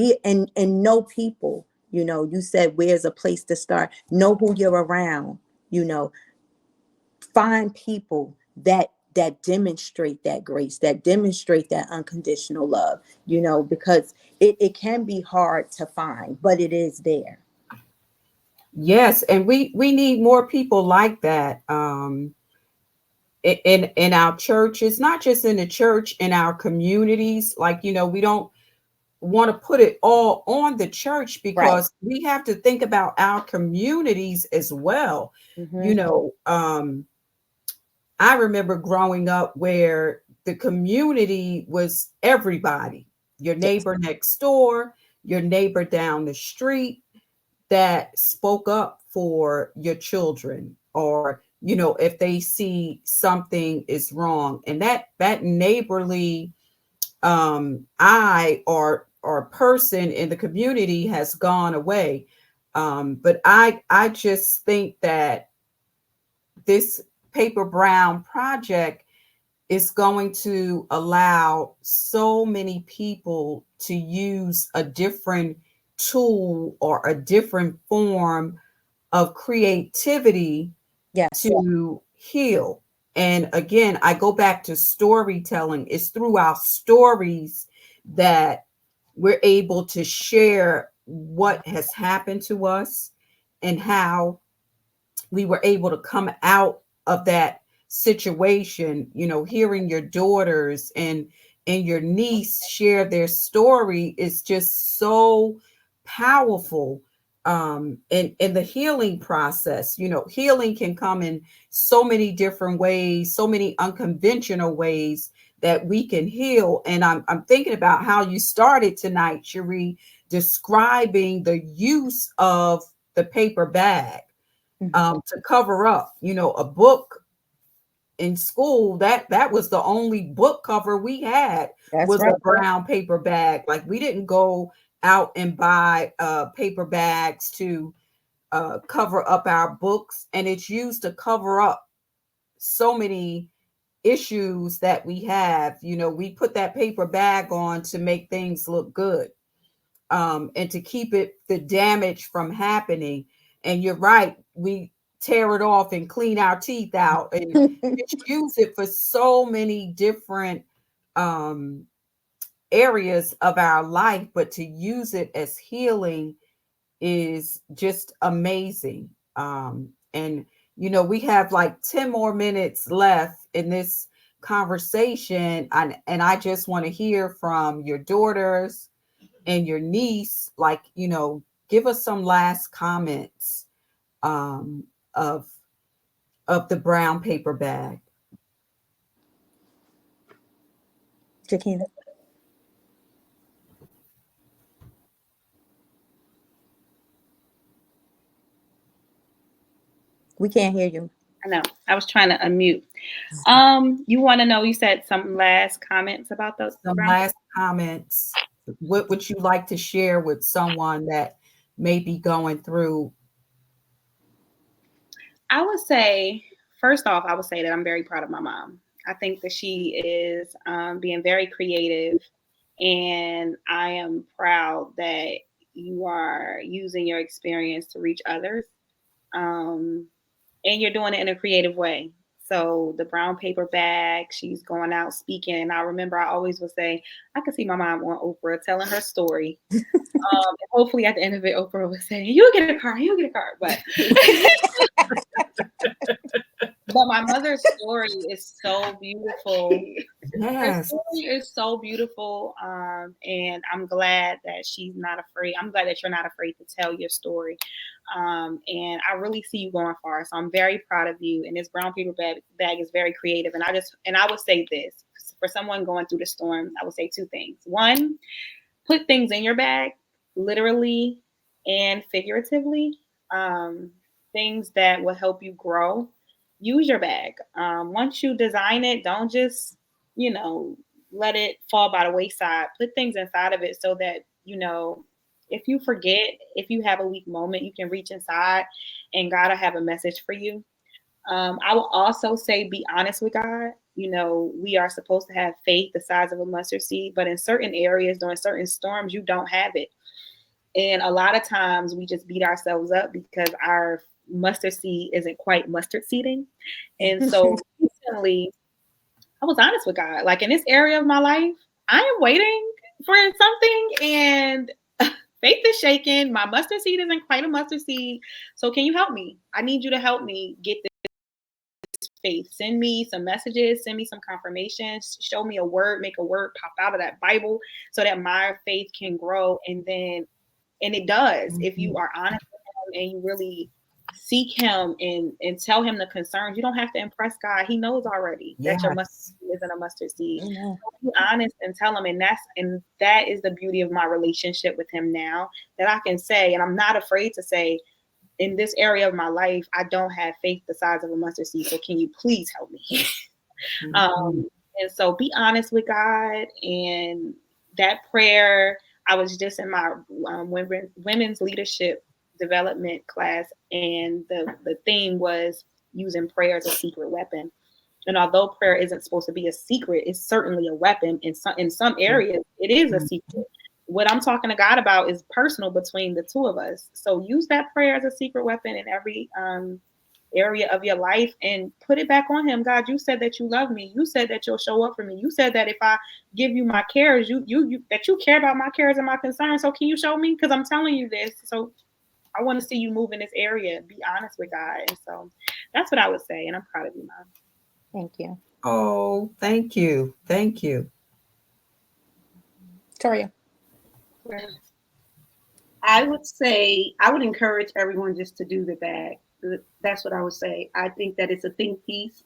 know people. You said where's a place to start. Know who you're around. Find people that demonstrate that grace, that demonstrate that unconditional love, because it can be hard to find, but it is there. Yes, and we need more people like that. In our churches, not just in the church, in our communities. Like, we don't want to put it all on the church, Right. because we have to think about our communities as well. I remember growing up where the community was everybody, your neighbor next door, your neighbor down the street, that spoke up for your children, or if they see something is wrong, and that neighborly eye or person in the community has gone away. But I just think that this Paper Brown project is going to allow so many people to use a different tool or a different form of creativity to heal. And again, I go back to storytelling. It's through our stories that we're able to share what has happened to us and how we were able to come out of that situation. Hearing your daughters and your niece share their story is just so powerful. In the healing process, healing can come in so many different ways, so many unconventional ways that we can heal. And I'm thinking about how you started tonight, Cheri, describing the use of the paper bag to cover up, a book in school. That was the only book cover we had. That's Was right. a brown paper bag. Like, we didn't go out and buy paper bags to cover up our books, and it's used to cover up so many issues that we have. We put that paper bag on to make things look good, and to keep the damage from happening. And you're right, we tear it off and clean our teeth out, and just use it for so many different um, areas of our life. But to use it as healing is just amazing. And we have like 10 more minutes left in this conversation, and I just want to hear from your daughters and your niece. Like, give us some last comments um, of the brown paper bag. Jakina. We can't hear you. I know. I was trying to unmute. You want to know? You said some last comments about the Some brown. last comments. What would you like to share with someone that may be going through? I would say, first off, I would say that I'm very proud of my mom. I think that she is being very creative And I am proud that you are using your experience to reach others. Um, and you're doing it in a creative way. So the brown paper bag, she's going out speaking. And I remember I always would say, I could see my mom on Oprah telling her story. Hopefully at the end of it, Oprah was saying, "You'll get a car, you'll get a car." But but my mother's story is so beautiful. Her Yes. story is so beautiful, and I'm glad that she's not afraid. I'm glad that you're not afraid to tell your story, and I really see you going far. So I'm very proud of you. And this brown paper bag is very creative. And I would say this for someone going through the storm. I would say two things. One, put things in your bag, literally and figuratively, um, things that will help you grow. Use your bag. Once you design it, don't just, you know, let it fall by the wayside. Put things inside of it so that, if you forget, if you have a weak moment, you can reach inside and God will have a message for you. I will also say be honest with God. We are supposed to have faith the size of a mustard seed, but in certain areas, during certain storms, you don't have it. And a lot of times we just beat ourselves up because our mustard seed isn't quite mustard seeding. And so recently, I was honest with God. Like in this area of my life, I am waiting for something, and faith is shaken. My mustard seed isn't quite a mustard seed. So can you help me? I need you to help me get faith. Send me some messages, send me some confirmations, show me a word, make a word pop out of that Bible so that my faith can grow. And it does. If you are honest with him and you really seek him and tell him the concerns, you don't have to impress God. He knows already that your mustard Yes. seed isn't a mustard seed. Amen. Be honest and tell him. And that is the beauty of my relationship with him now, that I can say, and I'm not afraid to say, in this area of my life, I don't have faith the size of a mustard seed. So can you please help me? And so be honest with God. And that prayer, I was just in my women's leadership development class, and the theme was using prayer as a secret weapon. And although prayer isn't supposed to be a secret, it's certainly a weapon. In some areas, it is a secret. What I'm talking to God about is personal between the two of us. So use that prayer as a secret weapon in every area of your life and put it back on him. God, you said that you love me. You said that you'll show up for me. You said that if I give you my cares, you that you care about my cares and my concerns. So can you show me? Because I'm telling you this. So I want to see you move in this area. Be honest with God. And so that's what I would say. And I'm proud of you, Mom. Thank you. Oh, thank you. Thank you. Toria. I would say I would encourage everyone just to do the bag. That's what I would say. I think that it's a think piece.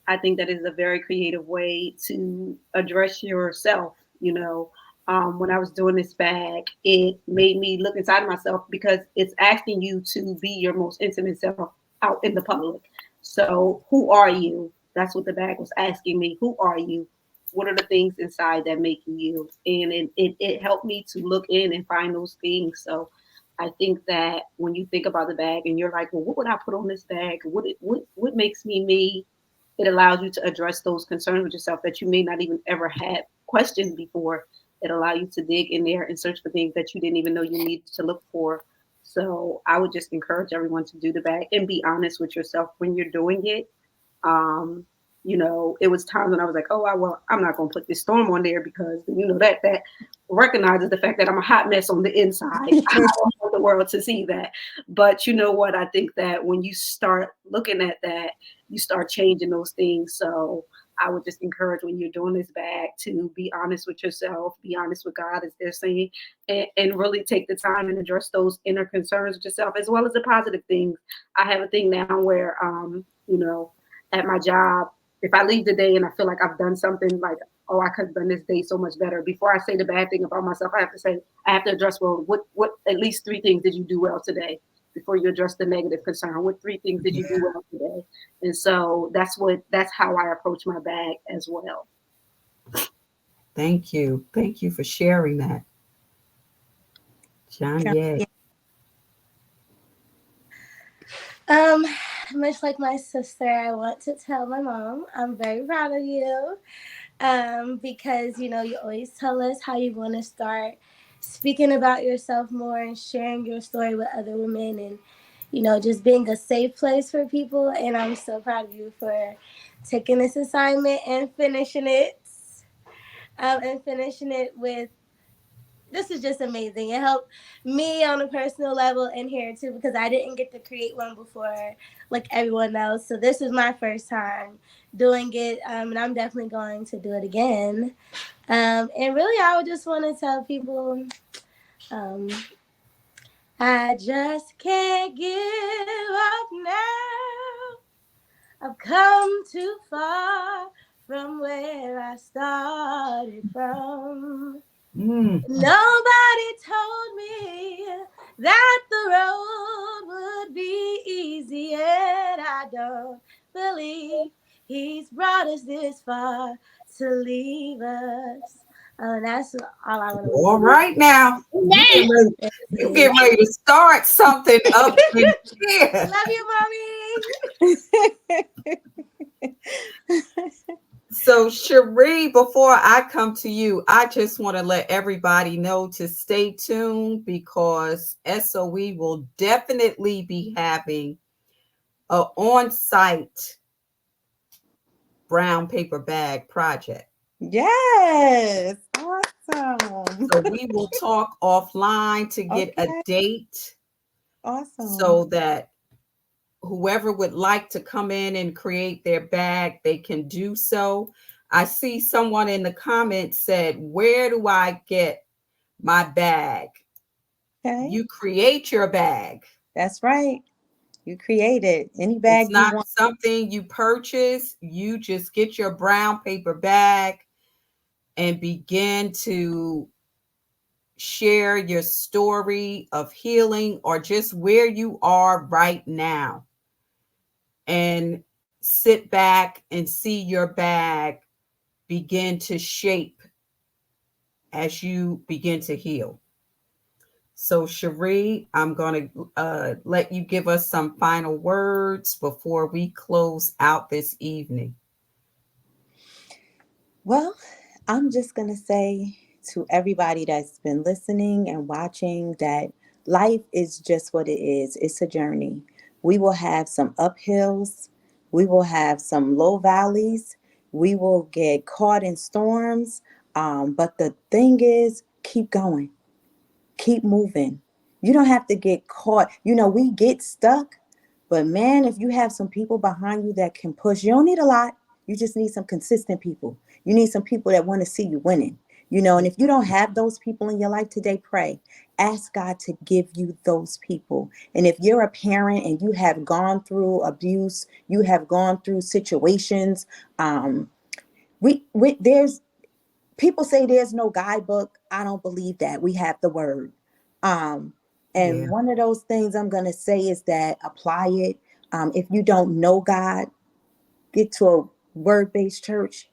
I think that is a very creative way to address yourself. When I was doing this bag, it made me look inside of myself because it's asking you to be your most intimate self out in the public. So, who are you? That's what the bag was asking me. Who are you? What are the things inside that make you? And it helped me to look in and find those things. So, I think that when you think about the bag and you're like, well, what would I put on this bag? What makes me me? It allows you to address those concerns with yourself that you may not even ever had questioned before. It allows you to dig in there and search for things that you didn't even know you needed to look for. So I would just encourage everyone to do the bag and be honest with yourself when you're doing it. Um, it was times when I was like, oh, I'm not going to put this storm on there because, that recognizes the fact that I'm a hot mess on the inside. I don't want the world to see that. But you know what? I think that when you start looking at that, you start changing those things. So I would just encourage when you're doing this bag to be honest with yourself, be honest with God, as they're saying, and really take the time and address those inner concerns with yourself, as well as the positive things. I have a thing now where, at my job, if I leave the day and I feel like I've done something like, oh, I could have done this day so much better. Before I say the bad thing about myself, I have to address, well, what at least 3 things did you do well today before you address the negative concern? What 3 things did you do well today? And so that's how I approach my bag as well. Thank you. Thank you for sharing that. Johnny. Much like my sister, I want to tell my mom I'm very proud of you. because you always tell us how you want to start speaking about yourself more and sharing your story with other women, and just being a safe place for people. And I'm so proud of you for taking this assignment and finishing it. With this is just amazing. It helped me on a personal level in here too, because I didn't get to create one before like everyone else. So this is my first time doing it, and I'm definitely going to do it again. And really, I would just want to tell people, um, I just can't give up now. I've come too far from where I started from. Nobody told me that the road would be easy, and I don't believe he's brought us this far to leave us. That's all I want All to right now. You get ready to start something up in here. love you, mommy. So, Cheri, before I come to you, I just want to let everybody know to stay tuned, because SOE will definitely be having an on-site brown paper bag project. Yes. Awesome. So we will talk offline to get a Okay. date, Awesome. so that whoever would like to come in and create their bag, they can do so. I see someone in the comments said, where do I get my bag? Okay. You create your bag. That's right. You create it. Any It's bag you not want. something you purchase. You just get your brown paper bag and begin to share your story of healing, or just where you are right now, and sit back and see your bag begin to shape as you begin to heal. So, Cheri, I'm going to let you give us some final words before we close out this evening. Well, I'm just going to say to everybody that's been listening and watching that life is just what it is. It's a journey. We will have some uphills, we will have some low valleys, we will get caught in storms. But the thing is, keep going, keep moving. You don't have to get caught. We get stuck, but man, if you have some people behind you that can push, you don't need a lot. You just need some consistent people. You need some people that want to see you winning. And if you don't have those people in your life today, pray. Ask God to give you those people. And if you're a parent and you have gone through abuse, you have gone through situations, there's people say there's no guidebook. I don't believe that. We have the word. Um, and Yeah. one of those things I'm going to say is that apply it. If you don't know God, get to a word-based church.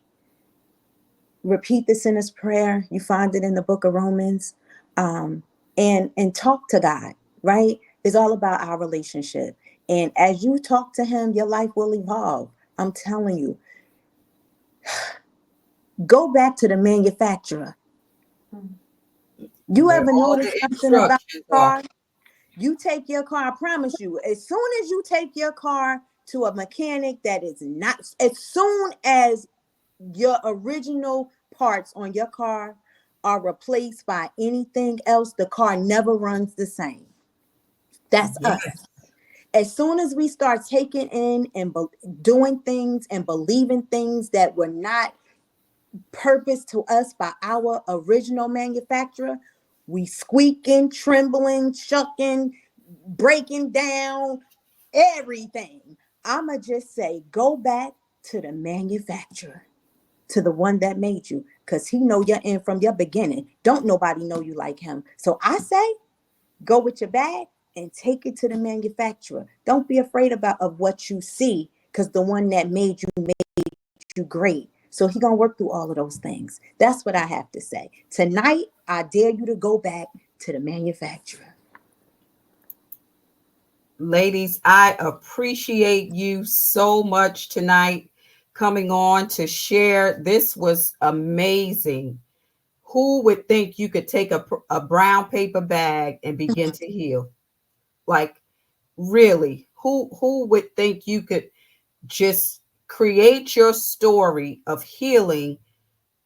Repeat the sinner's prayer. You find it in the book of Romans. And talk to God, right? It's all about our relationship. And as you talk to him, your life will evolve. I'm telling you. Go back to the manufacturer. You Where ever all notice the something about instructions a are. car? You take your car, I promise you, as soon as you take your car to a mechanic that is not, as soon as your original parts on your car are replaced by anything else, the car never runs the same. That's us. Yes. As soon as we start taking in and doing things and believing things that were not purpose to us by our original manufacturer, we squeaking, trembling, shucking, breaking down, everything. I'ma just say, go back to the manufacturer, to the one that made you, because he know your end from your beginning. Don't nobody know you like him. So I say, go with your bag and take it to the manufacturer. Don't be afraid of what you see, because the one that made you great. So he gonna work through all of those things. That's what I have to say. Tonight, I dare you to go back to the manufacturer. Ladies, I appreciate you so much tonight. coming on to share. This was amazing. Who would think you could take a brown paper bag and begin to heal? Like, really, who would think you could just create your story of healing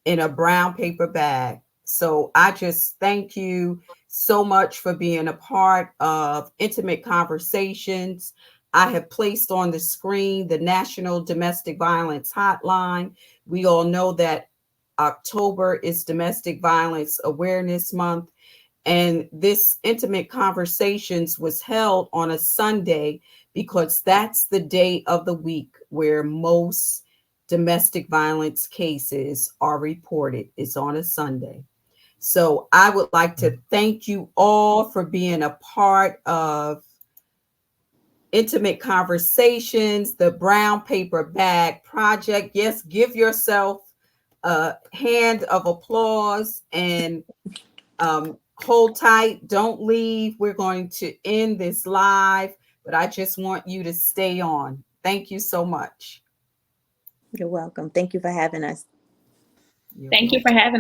in a brown paper bag? So I just thank you so much for being a part of Intimate Conversations. I have placed on the screen the National Domestic Violence Hotline. We all know that October is Domestic Violence Awareness Month. And this Intimate Conversations was held on a Sunday because that's the day of the week where most domestic violence cases are reported. It's on a Sunday. So I would like to thank you all for being a part of Intimate Conversations, the Brown Paper Bag Project. Yes, give yourself a hand of applause and hold tight. Don't leave. We're going to end this live, but I just want you to stay on. Thank you so much. You're welcome. Thank you for having us. Thank you for having us.